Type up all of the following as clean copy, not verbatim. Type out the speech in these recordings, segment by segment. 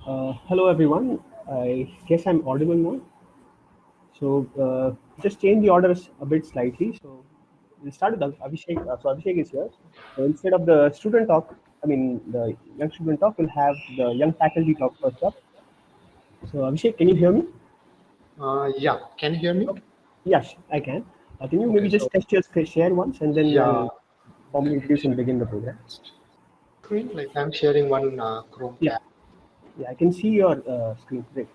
Hello everyone. I guess I'm audible now. So just change the orders a bit slightly. So we'll start with Abhishek. So Abhishek is here. So instead of the student talk, I mean the young student talk, we'll have the young faculty talk first up. So Abhishek, can you hear me? Yeah, can you hear me? Okay. Yes, I can. Can you Okay, maybe just so test your share once, and then yeah, I'll formally let me introduce share and begin the program. screen. Like I'm sharing one Chrome Yeah, tab. yeah, I can see your screen. Great.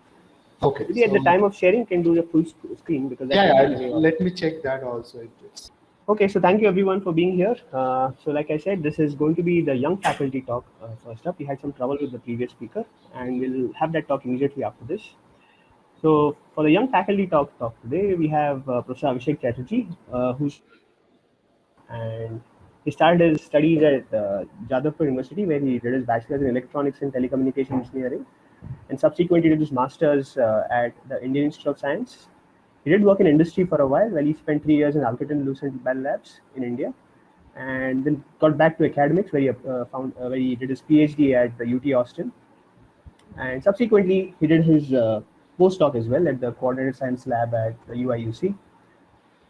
Okay, Maybe at the so time of sharing, can do the full screen because that yeah, will take yeah, away all. let me check that also. It's Okay, so thank you everyone for being here. So, like I said, this is going to be the young faculty talk first up. We had some trouble with the previous speaker, and we'll have that talk immediately after this. So, for the young faculty talk today, we have Professor Abhishek Chatterjee, who's and he started his studies at Jadavpur University, where he did his bachelor's in electronics and telecommunication engineering, and subsequently did his master's at the Indian Institute of Science. He did work in industry for a while he spent 3 years in Alcatel-Lucent Bell Labs in India, and then got back to academics where he did his PhD at the UT Austin, and subsequently he did his postdoc as well at the Coordinated Science Lab at the UIUC.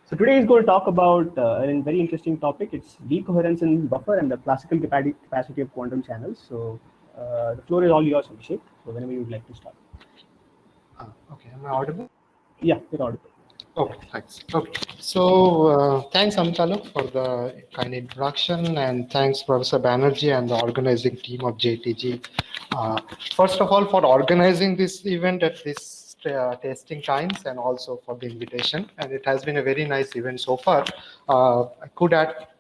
So today he's going to talk about a very interesting topic. It's decoherence in buffer and the classical capacity of quantum channels. So the floor is all yours, Abhishek. So whenever you would like to start. okay. Am I audible? Yeah, you're audible. Okay, Thanks. thanks. Okay, so thanks Amitalo for the kind introduction, and thanks Professor Banerjee and the organizing team of JTG. First of all, for organizing this event at this testing times, and also for the invitation. And it has been a very nice event so far. I could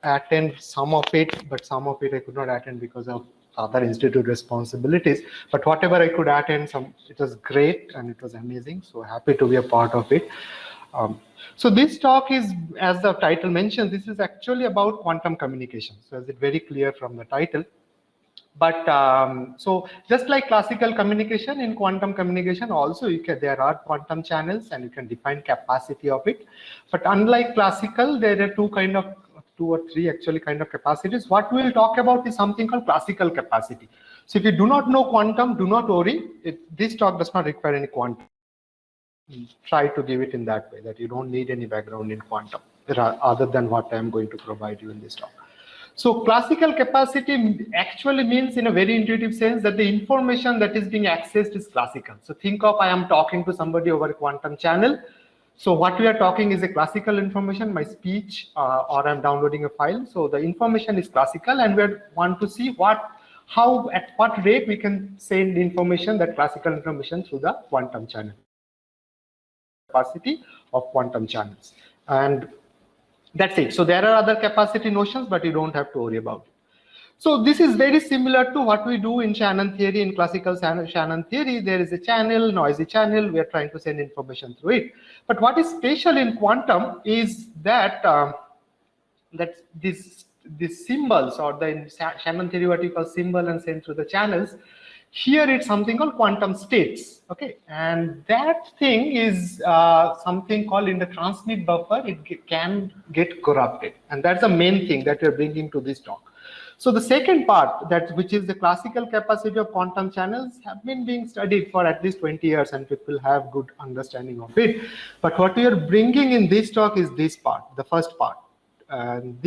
attend some of it, but some of it I could not attend because of other institute responsibilities. But whatever I could attend, it was great and it was amazing. So happy to be a part of it. So this talk is, as the title mentions, this is actually about quantum communication. So is it very clear from the title? But so just like classical communication, in quantum communication also there are quantum channels and you can define capacity of it. But unlike classical, there are two or three actually kind of capacities. What we will talk about is something called classical capacity. So if you do not know quantum, do not worry. This talk does not require any quantum. Try to give it in that way, that you don't need any background in quantum other than what I'm going to provide you in this talk. So classical capacity actually means, in a very intuitive sense, that the information that is being accessed is classical. So think of, I am talking to somebody over a quantum channel. So what we are talking is a classical information, my speech, or I'm downloading a file. So the information is classical, and we want to see at what rate we can send information, that classical information, through the quantum channel. Capacity of quantum channels, and that's it. So there are other capacity notions, but you don't have to worry about it. So this is very similar to what we do in Shannon theory. In classical Shannon theory, there is a channel, noisy channel. We are trying to send information through it. But what is special in quantum is that these symbols, or in Shannon theory, what you call symbol and send through the channels. Here it's something called quantum states, okay? And that thing is something called, in the transmit buffer, it can get corrupted. And that's the main thing that we're bringing to this talk. So the second part, which is the classical capacity of quantum channels, have been being studied for at least 20 years, and people have good understanding of it. But what we are bringing in this talk is this part, the first part. And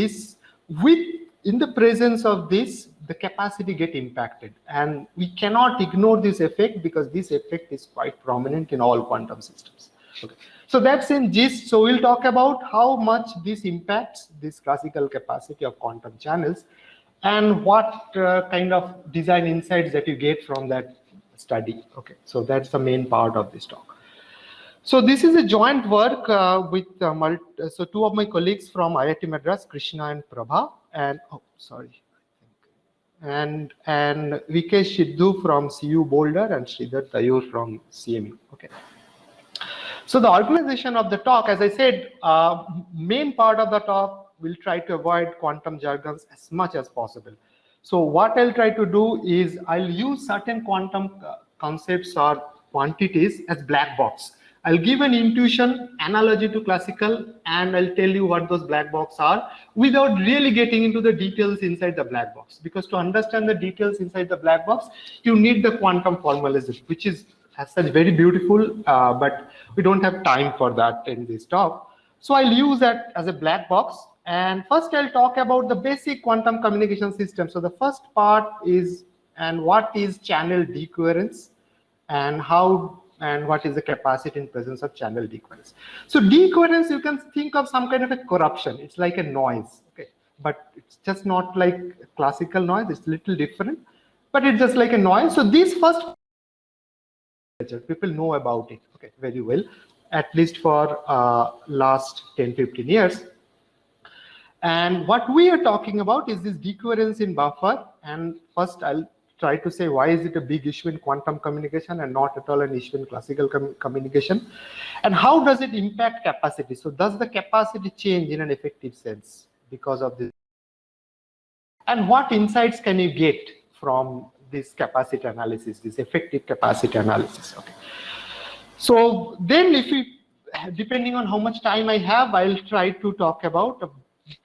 in the presence of this, the capacity get impacted, and we cannot ignore this effect because this effect is quite prominent in all quantum systems. Okay, so that's in gist. So we'll talk about how much this impacts this classical capacity of quantum channels, and what kind of design insights that you get from that study. Okay, so that's the main part of this talk. So this is a joint work with so two of my colleagues from IIT Madras, Krishna and Prabha, and and Vikesh Sidhu from CU Boulder, and Sridhar Tayur from CMU. Okay. So the organization of the talk, as I said, main part of the talk will try to avoid quantum jargons as much as possible. So what I'll try to do is I'll use certain quantum concepts or quantities as black box. I'll give an intuition analogy to classical, and I'll tell you what those black box are without really getting into the details inside the black box. Because to understand the details inside the black box, you need the quantum formalism, which is as such very beautiful, but we don't have time for that in this talk. So I'll use that as a black box. And first I'll talk about the basic quantum communication system. So the first part is, and what is channel decoherence, and how and what is the capacity in presence of channel decoherence. So decoherence, you can think of some kind of a corruption. It's like a noise, okay? But it's just not like classical noise. It's a little different, but it's just like a noise. So these first people know about it, okay, very well, at least for last 10-15 years. And what we are talking about is this decoherence in buffer. And first I'll try to say why is it a big issue in quantum communication and not at all an issue in classical communication, and how does it impact capacity. So does the capacity change in an effective sense because of this, and what insights can you get from this capacity analysis, this effective capacity analysis, okay? So then if we, depending on how much time I have, I'll try to talk about a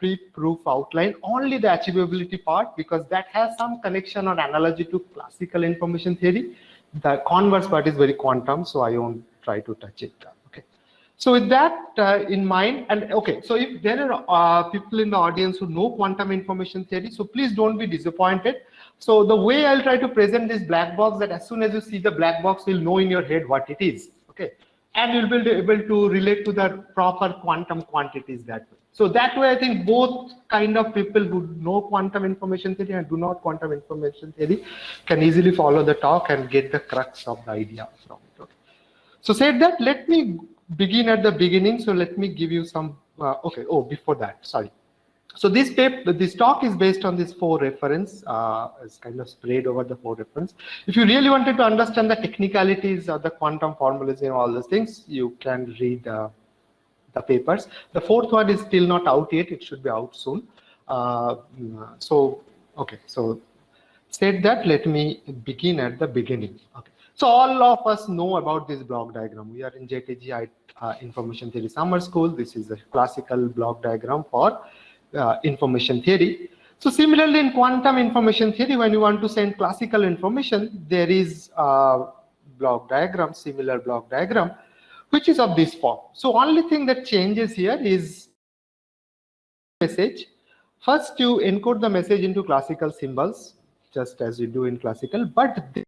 brief proof outline, only the achievability part, because that has some connection or analogy to classical information theory. The converse part is very quantum, so I won't try to touch it. Okay. So with that in mind, and okay, so if there are people in the audience who know quantum information theory, so please don't be disappointed. So the way I'll try to present this black box, that as soon as you see the black box, you'll know in your head what it is. Okay. And you'll be able to relate to the proper quantum quantities that way. So that way, I think both kind of people who know quantum information theory and do not quantum information theory can easily follow the talk and get the crux of the idea from it. Okay. So said that, let me begin at the beginning. So let me give you some, okay, oh, before that, sorry. So this talk is based on this 4 reference, it's kind of spread over the 4 reference. If you really wanted to understand the technicalities of the quantum formalism, all those things, you can read the papers. The 4th one is still not out yet. It should be out soon. So, okay. So said that, let me begin at the beginning. Okay. So all of us know about this block diagram. We are in JTG Information Theory Summer School. This is a classical block diagram for information theory. So similarly in quantum information theory, when you want to send classical information, there is a block diagram, similar block diagram, which is of this form. So only thing that changes here is message. First you encode the message into classical symbols, just as you do in classical, but the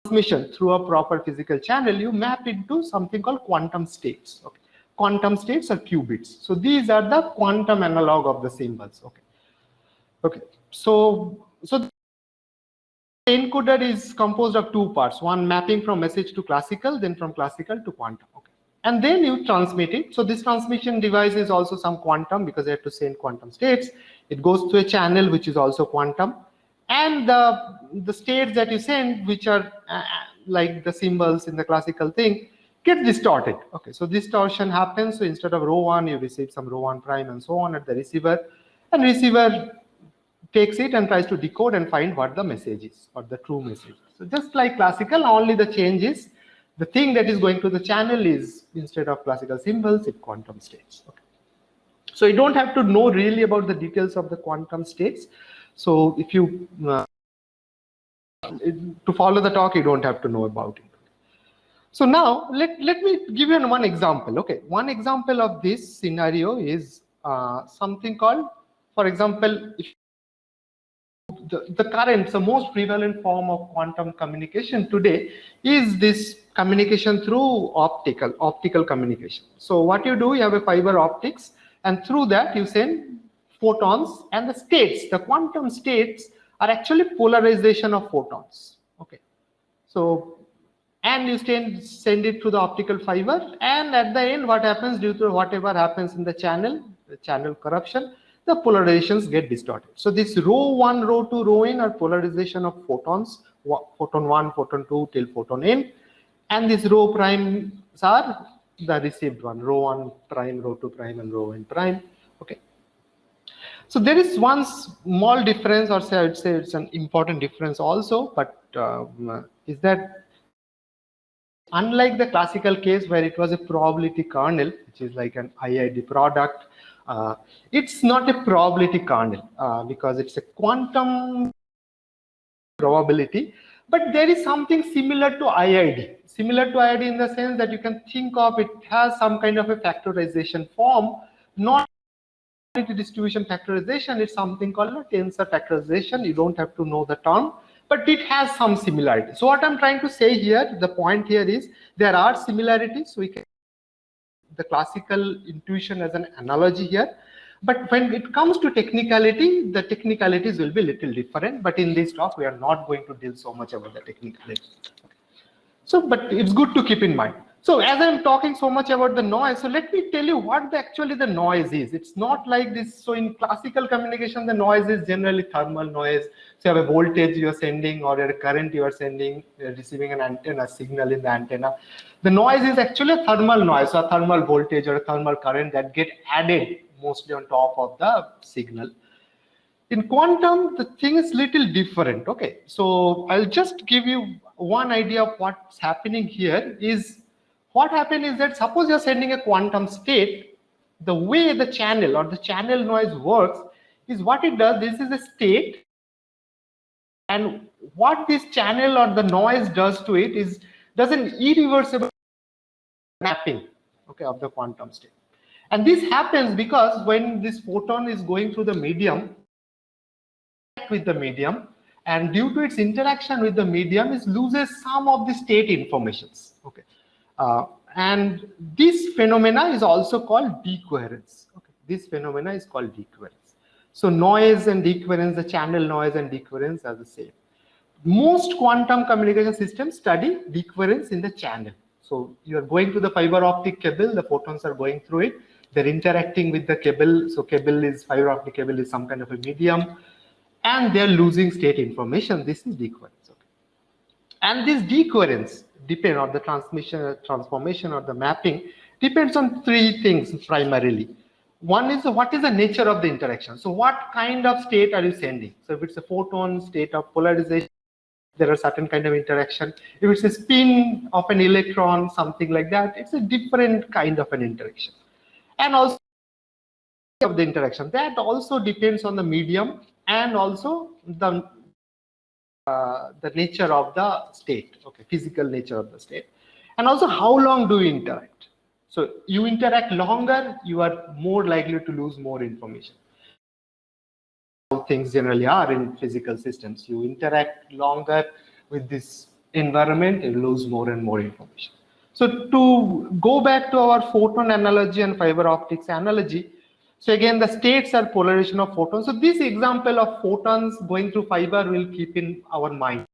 transmission through a proper physical channel, you map into something called quantum states. Okay. Quantum states are qubits. So these are the quantum analog of the symbols. Okay. Okay. So the encoder is composed of 2 parts, one mapping from message to classical, then from classical to quantum. Okay. And then you transmit it. So this transmission device is also some quantum, because they have to send quantum states. It goes to a channel which is also quantum, and the states that you send, which are like the symbols in the classical thing, get distorted. Okay, so distortion happens. So instead of ρ1, you receive some ρ1 prime and so on at the receiver, and receiver takes it and tries to decode and find what the message is, or the true message. So just like classical, only the change is the thing that is going to the channel is, instead of classical symbols, it quantum states. Okay. So you don't have to know really about the details of the quantum states. So if you to follow the talk, you don't have to know about it. So now let me give you one example. Okay, one example of this scenario is something called, for example, if the current, the most prevalent form of quantum communication today is this communication through optical communication. So what you do, you have a fiber optics, and through that you send photons, and the states, the quantum states, are actually polarization of photons. Okay, so and you send it to the optical fiber, and at the end, what happens, due to whatever happens in the channel corruption, the polarizations get distorted. So this ρ1, ρ2, ρn are polarization of photons, photon 1, photon 2 till photon n, and these ρ primes are the received one, ρ1 prime, ρ2 prime, and ρn prime. Okay. So there is one small difference, or say I'd say it's an important difference also, but is that Unlike the classical case where it was a probability kernel, which is like an IID product, it's not a probability kernel because it's a quantum probability, but there is something similar to IID. Similar to IID in the sense that you can think of it has some kind of a factorization form, not distribution factorization. It's something called a tensor factorization. You don't have to know the term, but it has some similarity. So what I'm trying to say here, the point here is there are similarities. So we can the classical intuition as an analogy here. But when it comes to technicality, the technicalities will be a little different. But in this talk, we are not going to deal so much about the technicality. So, but it's good to keep in mind. So as I'm talking so much about the noise, so let me tell you what actually the noise is. It's not like this. So in classical communication, the noise is generally thermal noise. So you have a voltage you are sending or a current you are sending, receiving an antenna signal in the antenna. The noise is actually a thermal noise, or a thermal voltage or a thermal current that get added mostly on top of the signal. In quantum, the thing is little different. Okay, so I'll just give you one idea of what's happening here. Is what happened is that suppose you're sending a quantum state, the way the channel or the channel noise works is what it does. This is a state, and what this channel or the noise does to it is does an irreversible mapping, okay, of the quantum state. And this happens because when this photon is going through the medium, with the medium, and due to its interaction with the medium, it loses some of the state informations. Okay, and this phenomena is also called decoherence. Okay, this phenomena is called decoherence. So noise and decoherence, the channel noise and decoherence are the same. Most quantum communication systems study decoherence in the channel. So you are going to the fiber optic cable, the photons are going through it, they're interacting with the cable. So cable is, fiber optic cable is some kind of a medium, and they're losing state information. This is decoherence. Okay. And this decoherence depends on the transmission, transformation, or the mapping depends on three things primarily. One is what is the nature of the interaction. So what kind of state are you sending? So if it's a photon state of polarization, there are certain kind of interaction. If it's a spin of an electron, something like that, it's a different kind of an interaction. And also of the interaction, that also depends on the medium and also the nature of the state, okay, physical nature of the state, and also how long do you interact. So you interact longer, you are more likely to lose more information. How things generally are in physical systems, you interact longer with this environment, you lose more and more information. So to go back to our photon analogy and fiber optics analogy, so again, the states are polarization of photons. So this example of photons going through fiber will keep in our mind.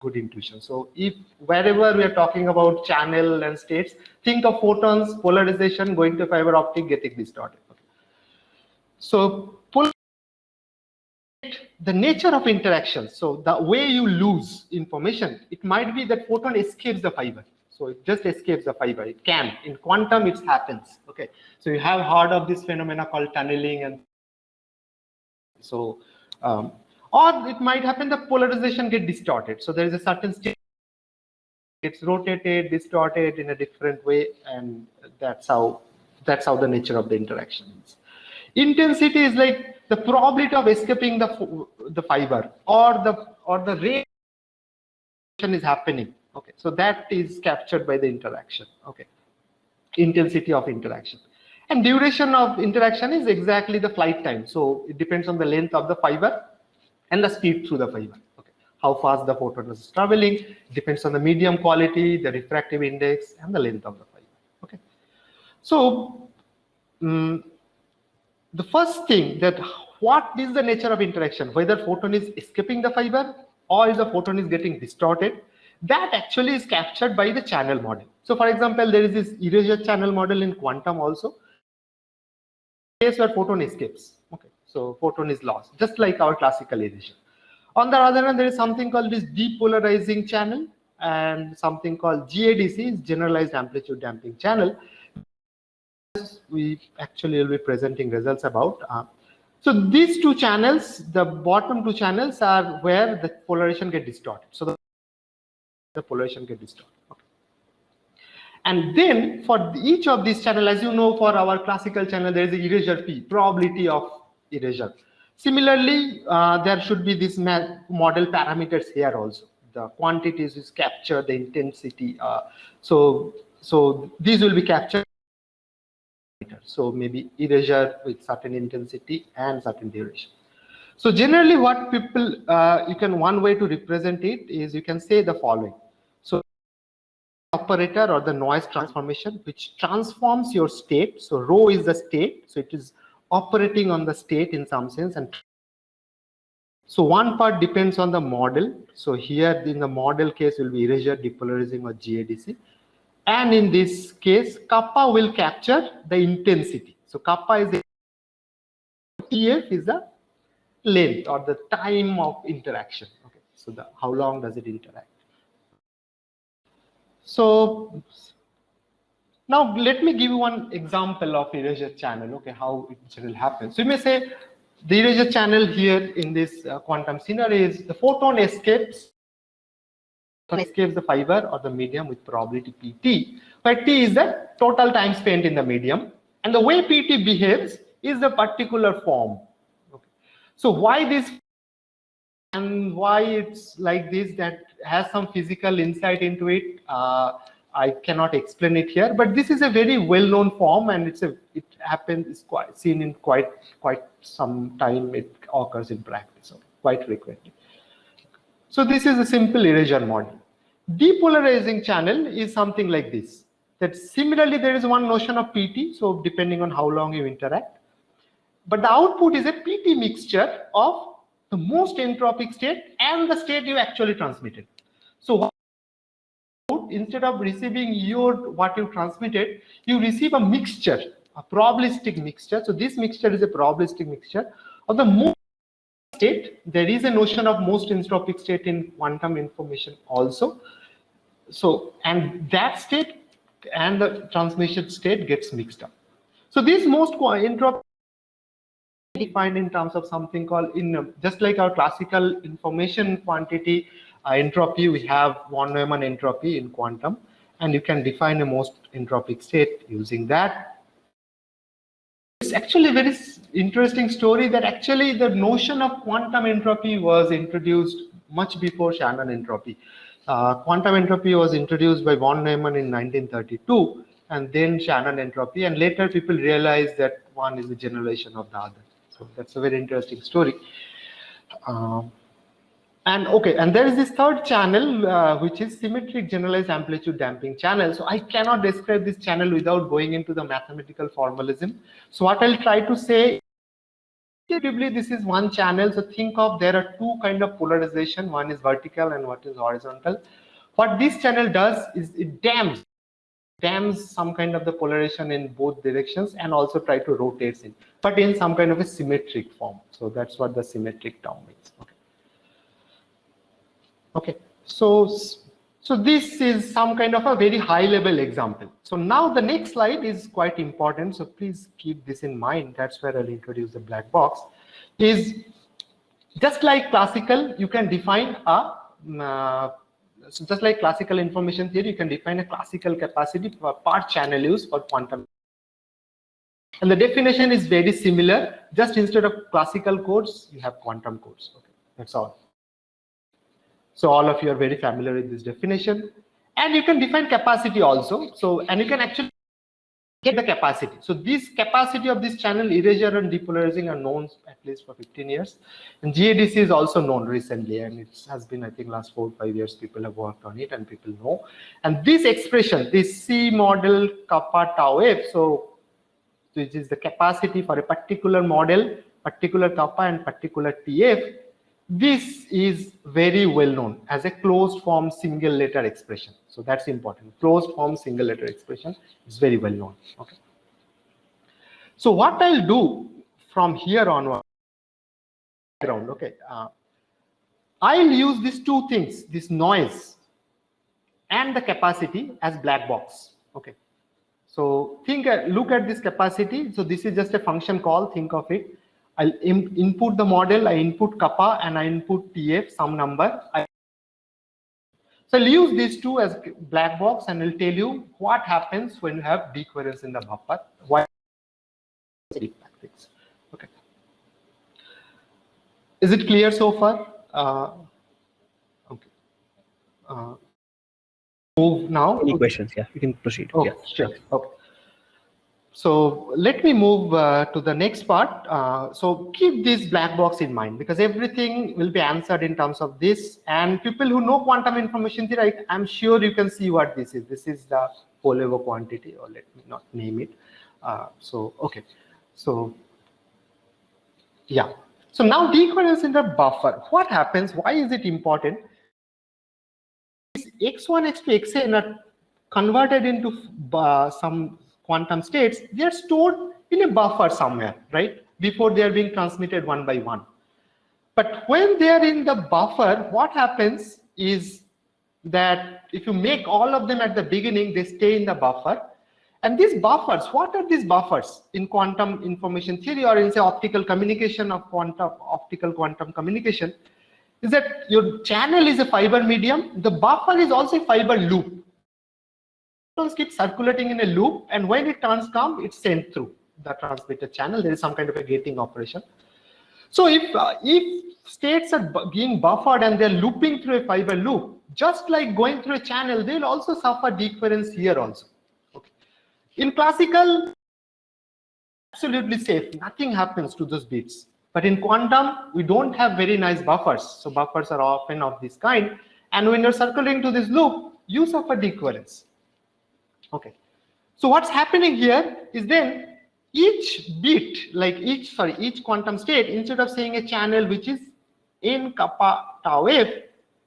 Good intuition. So if wherever we are talking about channel and states, think of photons, polarization going to fiber optic, getting distorted. Okay. So the nature of interaction. So the way you lose information, it might be that photon escapes the fiber. So it just escapes the fiber. It can. In quantum, it happens. Okay. So you have heard of this phenomena called tunneling, and so or it might happen the polarization get distorted. So there is a certain state, it's rotated, distorted in a different way, and that's how the nature of the interaction is. Intensity is like the probability of escaping the fiber or the rate is happening. Okay, so that is captured by the interaction. Okay, intensity of interaction. And duration of interaction is exactly the flight time. So it depends on the length of the fiber and the speed through the fiber. Okay, how fast the photon is traveling depends on the medium quality, the refractive index, and the length of the fiber. Okay, so the first thing that what is the nature of interaction, whether photon is escaping the fiber or is the photon is getting distorted, that actually is captured by the channel model. So for example, there is this erasure channel model in quantum also, case where photon escapes. Okay, so photon is lost, just like our classical erasure. On the other hand, there is something called this depolarizing channel and something called GADC, is generalized amplitude damping channel. We actually will be presenting results about. So these two channels, the bottom two channels are where the polarization get distorted. So the the polarization get distorted. Okay. And then for each of these channel, as you know, for our classical channel, there is a erasure P, probability of erasure. Similarly, there should be this model parameters here also. The quantities is captured, the intensity. So these will be captured. So maybe erasure with certain intensity and certain duration. So generally what people, one way to represent it is you can say the following. So operator or the noise transformation, which transforms your state. So rho is the state. So it is operating on the state in some sense. And so one part depends on the model. So here in the model case will be erasure, depolarizing or GADC. And in this case, kappa will capture the intensity. So kappa is the TF is the length or the time of interaction. Okay, so how long does it interact? So now let me give you one example of erasure channel. Okay, how it will happen. So you may say the erasure channel here in this quantum scenario is the photon escapes the fiber or the medium with probability PT, where T is the total time spent in the medium, and the way PT behaves is the particular form. Okay. So why this and why it's like this, that has some physical insight into it. I cannot explain it here, but this is a very well-known form, and it happens, it's quite seen in quite some time. It occurs in practice quite frequently. So this is a simple erasure model. Depolarizing channel is something like this. That similarly there is one notion of PT. So depending on how long you interact, but the output is a PT mixture of the most entropic state and the state you actually transmitted. So instead of receiving what you transmitted, you receive a mixture, a probabilistic mixture. So this mixture is a probabilistic mixture of the most state. There is a notion of most entropic state in quantum information also. So, and that state and the transmission state gets mixed up. So this most entropic defined in terms of something called, just like our classical information quantity entropy, we have von Neumann entropy in quantum, and you can define a most entropic state using that. It's actually a very interesting story that actually the notion of quantum entropy was introduced much before Shannon entropy. Quantum entropy was introduced by von Neumann in 1932, and then Shannon entropy, and later people realized that one is a generalization of the other. So that's a very interesting story. And there is this third channel, which is symmetric generalized amplitude damping channel. So I cannot describe this channel without going into the mathematical formalism. So what I'll try to say, this is one channel. So think of, there are two kind of polarization. One is vertical and one is horizontal. What this channel does is it damps some kind of the polarization in both directions and also try to rotate it, but in some kind of a symmetric form. So that's what the symmetric term means. Okay. So this is some kind of a very high level example. So now the next slide is quite important. So please keep this in mind. That's where I'll introduce the black box. Is just like classical, you can define so just like classical information theory, you can define a classical capacity for part channel use for quantum. And the definition is very similar. Just instead of classical codes, you have quantum codes. Okay, that's all. So all of you are very familiar with this definition. And you can define capacity also. So, and you can actually get the capacity. So this capacity of this channel, erasure and depolarizing, are known at least for 15 years. And GADC is also known recently, and it has been, I think, last 4 or 5 years people have worked on it and people know. And this expression, this C model kappa tau F, so which is the capacity for a particular model, particular kappa and particular TF, this is very well known as a closed form single letter expression. So that's important. Closed form single letter expression is very well known. Okay. So what I'll do from here onward, I'll use these two things, this noise and the capacity, as black box. Okay. So look at this capacity. So this is just a function call. Think of it. I'll input the model, I input kappa and I input TF, some number. So I'll use these two as black box and I'll tell you what happens when you have decoherence in the buffer. Why? Okay. Is it clear so far? Okay. Move now. Any questions? Yeah, you can proceed. Oh, Yeah, sure. Okay. So let me move to the next part. So keep this black box in mind because everything will be answered in terms of this. And people who know quantum information theory, I'm sure you can see what this is. This is the Polevo quantity, or let me not name it. Okay. So yeah. So now decoherence in the buffer. What happens? Why is it important? X1, X2, Xn are converted into some quantum states. They are stored in a buffer somewhere, right? Before they are being transmitted one by one. But when they are in the buffer, what happens is that if you make all of them at the beginning, they stay in the buffer. And these buffers, what are these buffers in quantum information theory or in say optical communication of optical quantum communication? Is that your channel is a fiber medium, the buffer is also a fiber loop. Photons keep circulating in a loop, and when it turns calm, it's sent through the transmitter channel. There is some kind of a gating operation. So if states are being buffered and they're looping through a fiber loop, just like going through a channel, they'll also suffer decoherence here also. Okay. In classical, absolutely safe, nothing happens to those bits. But in quantum, we don't have very nice buffers. So buffers are often of this kind. And when you're circling to this loop, you suffer decoherence. Okay. So what's happening here is then each bit, like each quantum state, instead of saying a channel which is n kappa tau f,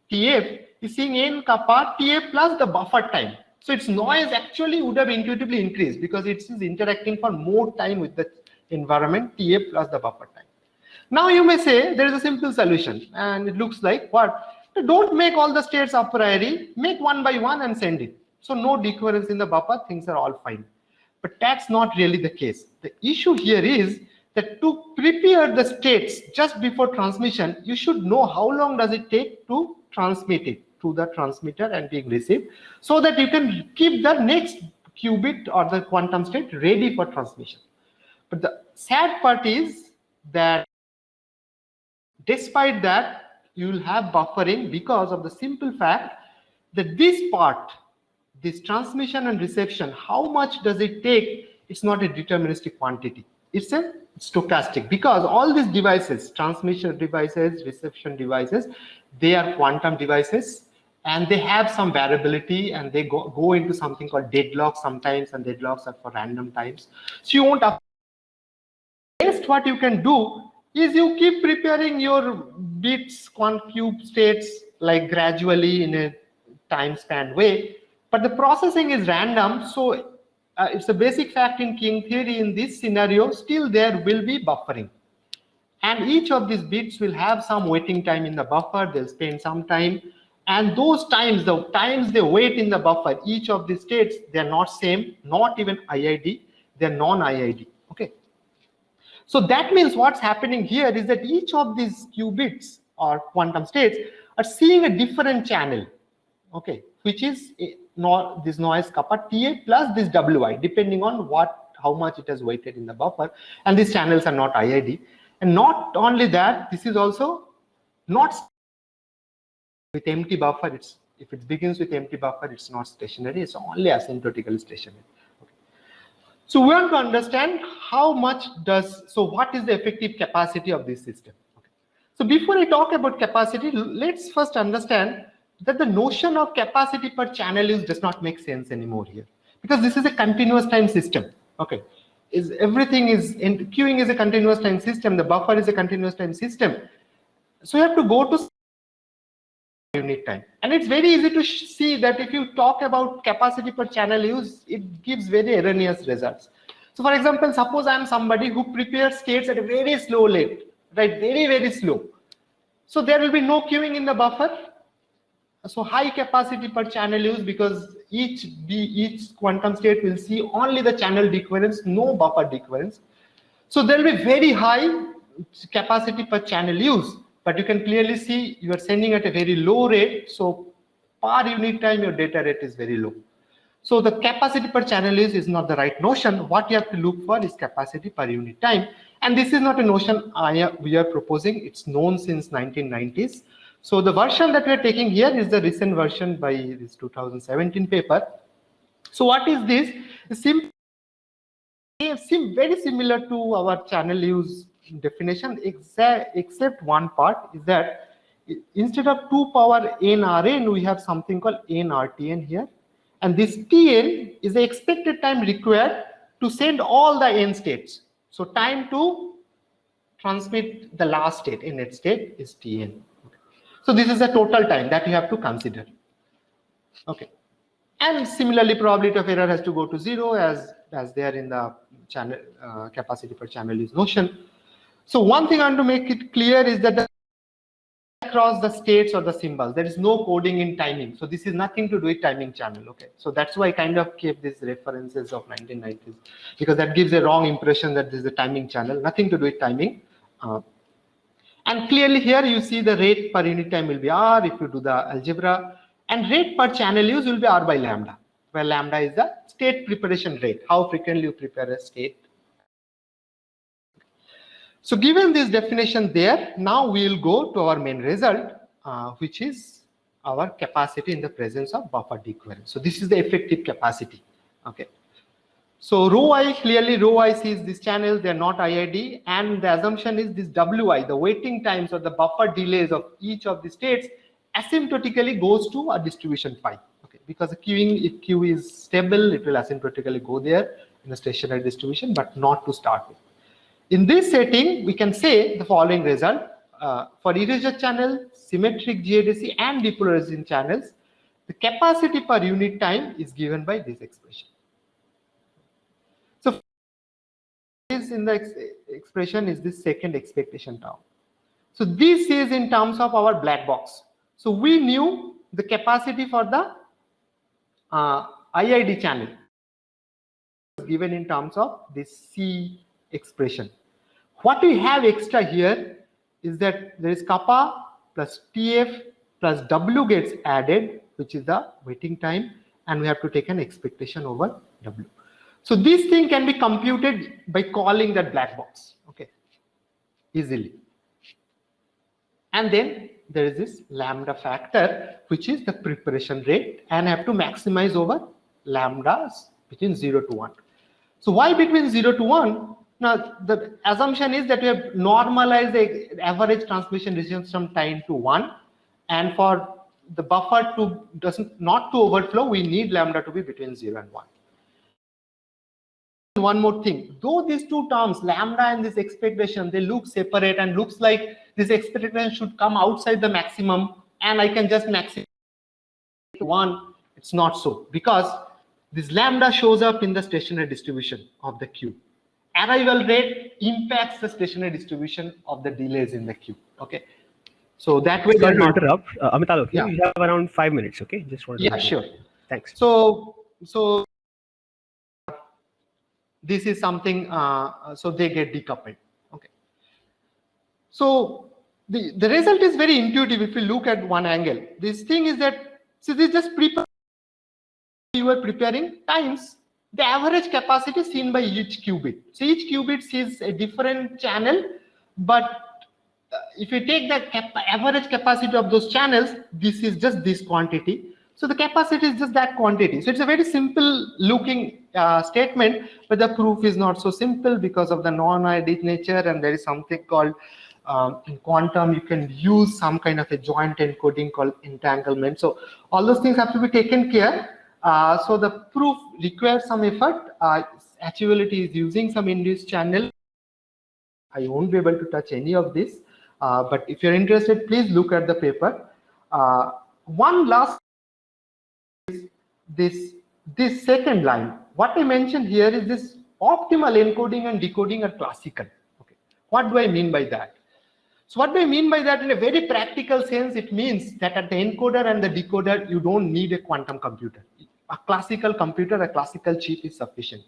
Tf, is seeing n kappa Tf plus the buffer time. So its noise actually would have intuitively increased because it is interacting for more time with the environment, Tf plus the buffer time. Now you may say there is a simple solution, and it looks like what? Don't make all the states a priori, make one by one and send it. So no decoherence in the buffer, things are all fine. But that's not really the case. The issue here is that to prepare the states just before transmission, you should know how long does it take to transmit it to the transmitter and being received, so that you can keep the next qubit or the quantum state ready for transmission. But the sad part is that despite that, you will have buffering because of the simple fact that this part, this transmission and reception, how much does it take? It's not a deterministic quantity. It's a stochastic, because all these devices, transmission devices, reception devices, they are quantum devices and they have some variability and they go into something called deadlocks sometimes, and deadlocks are for random times. So you won't have. Best what you can do is you keep preparing your bits, cube states, like gradually in a time span way, but the processing is random. So it's a basic fact in King theory. In this scenario, still there will be buffering, and each of these bits will have some waiting time in the buffer. They'll spend some time, and those times, the times they wait in the buffer, each of these states, they're not same, not even IID, they're non-IID. Okay. So that means what's happening here is that each of these qubits or quantum states are seeing a different channel, okay, which is this noise kappa Ta plus this Wi, depending on how much it has weighted in the buffer, and these channels are not IID. And not only that, this is also not with empty buffer. If it begins with empty buffer, it's not stationary, it's only asymptotically stationary. So we want to understand what is the effective capacity of this system. Okay. So before I talk about capacity, let's first understand that the notion of capacity per channel use does not make sense anymore here, because this is a continuous time system. Okay, queuing is a continuous time system, the buffer is a continuous time system. So you have to go to unit time, and it's very easy to see that if you talk about capacity per channel use, it gives very erroneous results. So for example, suppose I am somebody who prepares states at a very slow rate, right, very slow. So there will be no queuing in the buffer. So high capacity per channel use, because each quantum state will see only the channel decoherence, no buffer decoherence. So there will be very high capacity per channel use, but you can clearly see you are sending at a very low rate. So per unit time, your data rate is very low. So the capacity per channel is not the right notion. What you have to look for is capacity per unit time. And this is not a notion we are proposing. It's known since 1990s. So the version that we are taking here is the recent version by this 2017 paper. So what is this? Seem very similar to our channel use definition, except one part is that instead of 2 power n Rn, we have something called n Rtn here. And this Tn is the expected time required to send all the n states. So time to transmit the last state, nth state, is Tn. Okay. So this is the total time that you have to consider. Okay. And similarly, probability of error has to go to 0 as there in the channel capacity per channel use notion. So one thing I want to make it clear is that across the states or the symbols, there is no coding in timing. So this is nothing to do with timing channel. Okay, so that's why I kind of kept these references of 1990s, because that gives a wrong impression that this is a timing channel. Nothing to do with timing. And clearly here you see the rate per unit time will be R if you do the algebra, and rate per channel use will be R by lambda, where lambda is the state preparation rate, how frequently you prepare a state. So given this definition there, now we will go to our main result, which is our capacity in the presence of buffer decoherence. So this is the effective capacity. Okay. So rho I, clearly rho I sees this channel, they are not IID, and the assumption is this Wi, the waiting times or the buffer delays of each of the states asymptotically goes to a distribution phi. Okay, because the queuing, if Q is stable, it will asymptotically go there in a stationary distribution, but not to start with. In this setting, we can say the following result. For erasure channel, symmetric GADC and depolarizing channels, the capacity per unit time is given by this expression. So this in the expression is this second expectation term. So this is in terms of our black box. So we knew the capacity for the IID channel given in terms of this C expression. What we have extra here is that there is kappa plus TF plus W gets added, which is the waiting time, and we have to take an expectation over W. So this thing can be computed by calling that black box, okay, easily. And then there is this lambda factor, which is the preparation rate, and I have to maximize over lambdas between 0 to 1. So why between 0 to 1? Now, the assumption is that we have normalized the average transmission resistance from time to 1, and for the buffer to not to overflow, we need lambda to be between 0 and 1. One more thing, though these two terms, lambda and this expectation, they look separate and looks like this expectation should come outside the maximum and I can just maximize 1, it's not so, because this lambda shows up in the stationary distribution of the queue. Arrival rate impacts the stationary distribution of the delays in the queue. Okay, so that way. Sorry to interrupt, Amitabh. Yeah. You have around 5 minutes. Okay, just want to. Yeah, sure. Thanks. So this is something. So they get decoupled. Okay. So the result is very intuitive if you look at one angle. This thing is that so this just prepare. You were preparing times the average capacity seen by each qubit. So each qubit sees a different channel, but if you take the average capacity of those channels, this is just this quantity. So the capacity is just that quantity. So it's a very simple looking statement, but the proof is not so simple because of the non-IID nature, and there is something called in quantum, you can use some kind of a joint encoding called entanglement. So all those things have to be taken care. So the proof requires some effort. Actuality is using some induced channel. I won't be able to touch any of this, but if you're interested, please look at the paper. One last is this second line. What I mentioned here is this optimal encoding and decoding are classical. Okay, what do I mean by that? So what do I mean by that in a very practical sense? It means that at the encoder and the decoder, you don't need a quantum computer. A classical computer, a classical chip is sufficient.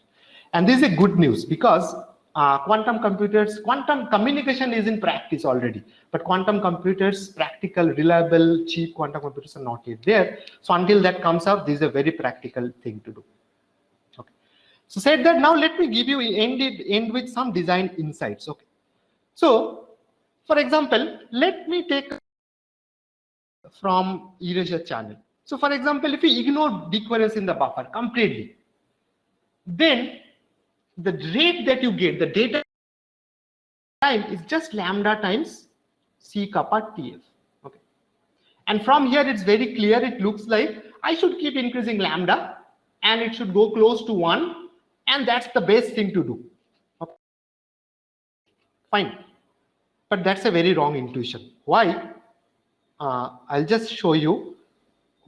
And this is a good news because quantum computers, quantum communication is in practice already, but quantum computers, practical, reliable, cheap quantum computers are not yet there. So until that comes out, this is a very practical thing to do. Okay. So said that, now let me give you end with some design insights. Okay. So for example, let me take from erasure channel. So for example, if you ignore decoherence in the buffer completely, then the rate that you get, the data time is just lambda times C kappa TF. Okay. And from here, it's very clear. It looks like I should keep increasing lambda and it should go close to 1. And that's the best thing to do. Okay. Fine. But that's a very wrong intuition. Why? I'll just show you.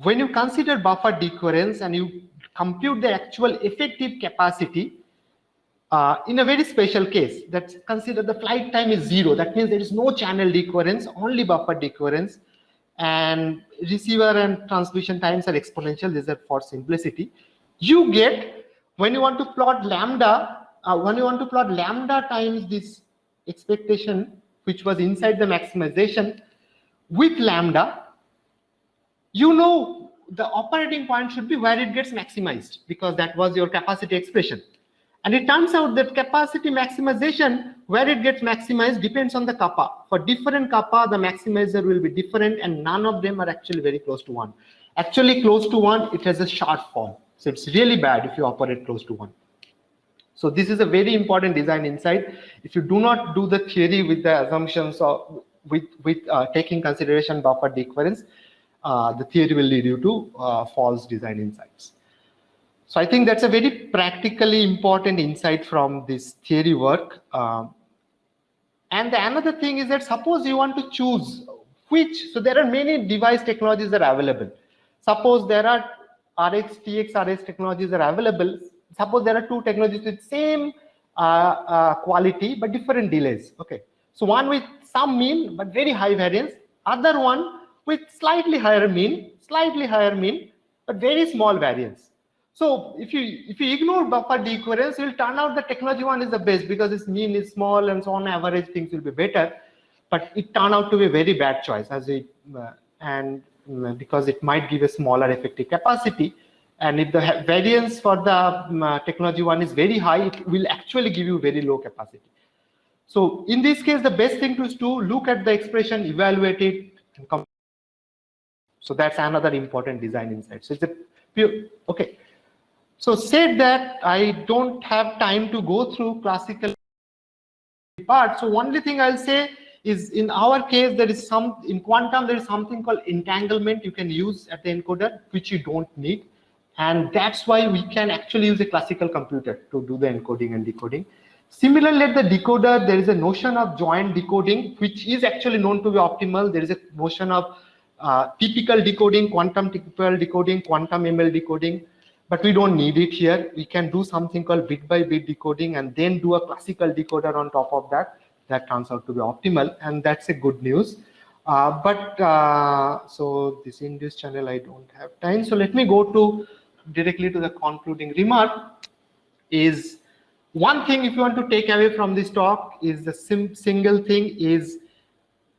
When you consider buffer decoherence and you compute the actual effective capacity, in a very special case, that's consider the flight time is 0. That means there is no channel decoherence, only buffer decoherence, and receiver and transmission times are exponential. These are for simplicity. You get, when you want to plot lambda, times this expectation, which was inside the maximization, with lambda, you know the operating point should be where it gets maximized, because that was your capacity expression. And it turns out that capacity maximization, where it gets maximized, depends on the kappa. For different kappa, the maximizer will be different, and none of them are actually very close to 1. Actually, close to 1, it has a sharp fall. So it's really bad if you operate close to 1. So this is a very important design insight. If you do not do the theory with the assumptions of with taking consideration buffer decoherence, the theory will lead you to false design insights. So I think that's a very practically important insight from this theory work. And the another thing is that suppose you want to choose which, so there are many device technologies that are available. Suppose there are RX, TX, RS technologies are available. Suppose there are two technologies with same quality but different delays. Okay, so one with some mean but very high variance, other one with slightly higher mean but very small variance. So if you ignore buffer decoherence, it will turn out the technology one is the best because its mean is small and so on average things will be better. But it turned out to be a very bad choice because it might give a smaller effective capacity. And if the variance for the technology one is very high, it will actually give you very low capacity. So in this case, the best thing to do, look at the expression, evaluate it, and come. So that's another important design insight. So it's a pure, okay. So said that, I don't have time to go through classical part. So only thing I'll say is in our case, in quantum, there is something called entanglement you can use at the encoder, which you don't need. And that's why we can actually use a classical computer to do the encoding and decoding. Similarly, at the decoder, there is a notion of joint decoding, which is actually known to be optimal. There is a notion of typical decoding, quantum typical decoding, quantum ML decoding. But we don't need it here. We can do something called bit by bit decoding and then do a classical decoder on top of that. That turns out to be optimal, and that's a good news. So in this channel, I don't have time. So let me go directly to the concluding remark. Is one thing, if you want to take away from this talk, is the single thing is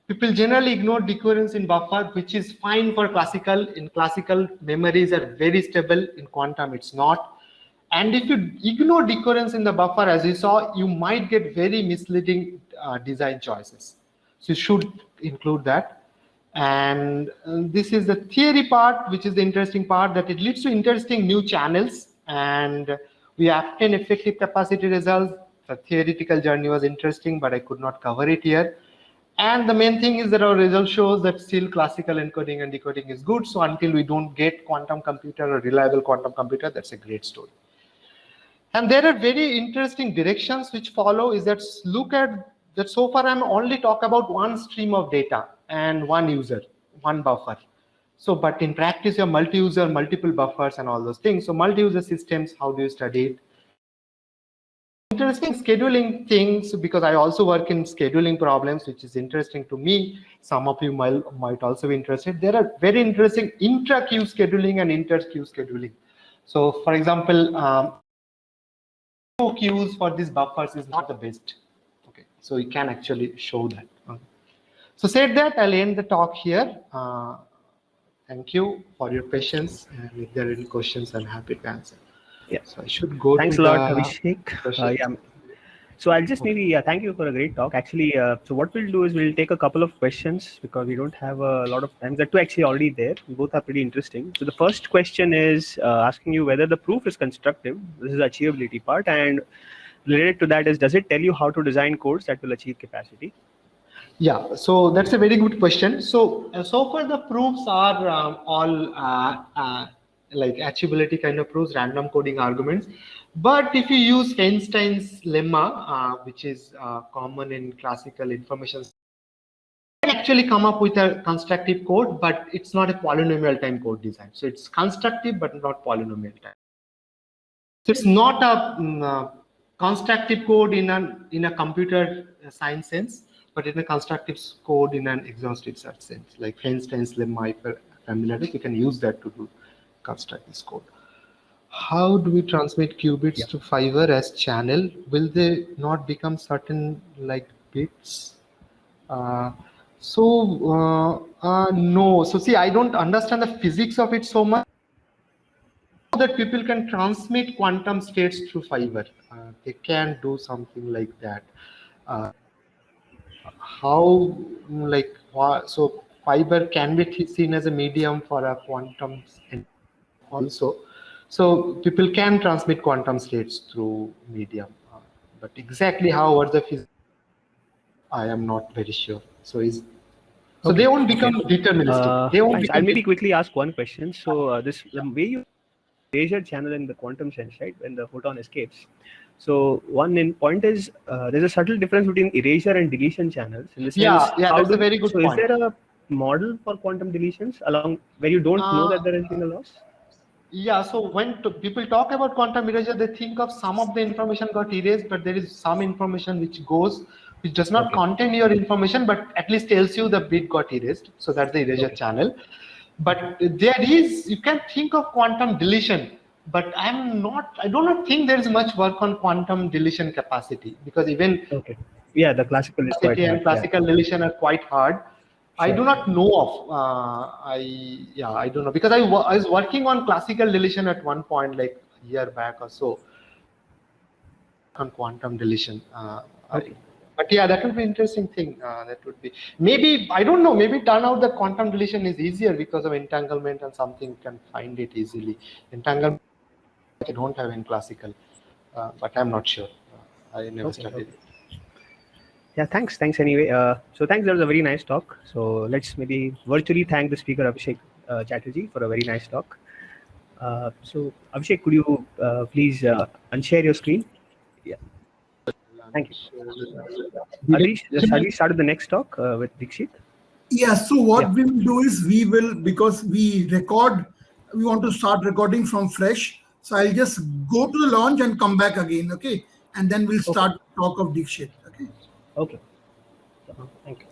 people generally ignore decoherence in buffer, which is fine for classical. In classical, memories are very stable. In quantum, it's not. And if you ignore decoherence in the buffer, as you saw, you might get very misleading design choices. So you should include that. And this is the theory part, which is the interesting part, that it leads to interesting new channels. And we obtain effective capacity results. The theoretical journey was interesting, but I could not cover it here. And the main thing is that our result shows that still classical encoding and decoding is good. So until we don't get quantum computer or reliable quantum computer, that's a great story. And there are very interesting directions which follow. Is that look at that. So far, I'm only talk about one stream of data and one user, one buffer. So, but in practice, you have multi-user, multiple buffers, and all those things. So, multi-user systems, how do you study it? Interesting scheduling things, because I also work in scheduling problems, which is interesting to me. Some of you might also be interested. There are very interesting intra-queue scheduling and inter-queue scheduling. So, for example, queues for these buffers is not the best. Okay, so you can actually show that. Okay. So said that, I'll end the talk here. Thank you for your patience, and if there are any questions, I'm happy to answer. Yeah. So I should go. Thanks to a lot, the Abhishek. Yeah. So I'll just maybe thank you for a great talk. Actually, so what we'll do is we'll take a couple of questions because we don't have a lot of time. There are two actually already there. Both are pretty interesting. So the first question is asking you whether the proof is constructive. This is the achievability part, and related to that is, does it tell you how to design codes that will achieve capacity? Yeah, so that's a very good question. So far the proofs are all like achievability kind of proofs, random coding arguments. But if you use Einstein's lemma, which is common in classical information, you can actually come up with a constructive code, but it's not a polynomial time code design. So it's constructive, but not polynomial time. So it's not a constructive code in a computer science sense, but in a constructive code in an exhaustive search sense, like Einstein's lemma. If you're familiar with, you can use that to do construct this code. How do we transmit qubits to fiber as channel? Will they not become certain like bits? No. So see, I don't understand the physics of it so much. That people can transmit quantum states through fiber. They can do something like that. How, like, so fiber can be seen as a medium for a quantum also. So people can transmit quantum states through medium, but exactly how or the physics, I am not very sure. So they won't become deterministic. They won't. I'll maybe quickly ask one question. So the way you erasure channel in the quantum sense, right? When the photon escapes. So one point is there's a subtle difference between erasure and deletion channels. In the sense, that's a very good point. Is there a model for quantum deletions along where you don't know that there has been a loss? Yeah, so when people talk about quantum erasure, they think of some of the information got erased, but there is some information which does not contain your information, but at least tells you the bit got erased. So that's the erasure channel. But you can think of quantum deletion, but I do not think there is much work on quantum deletion capacity, because even the classical is quite hard, and classical deletion are quite hard. I do not know of. I don't know, because I was working on classical deletion at one point, like a year back or so, on quantum deletion. But yeah, that would be an interesting thing. That would be, maybe, I don't know, maybe turn out that quantum deletion is easier because of entanglement and something you can find it easily. Entanglement I don't have in classical, but I'm not sure. I never studied it. Yeah, thanks anyway. So thanks, that was a very nice talk. So let's maybe virtually thank the speaker, Abhishek Chatterjee, for a very nice talk. So Abhishek, could you please unshare your screen? Yeah. Thank you. Harish started the next talk with Dikshit. Yeah, so what we will do is because we want to start recording from fresh. So I'll just go to the launch and come back again, okay? And then we'll start talk of Dikshit, okay? Okay. Thank you.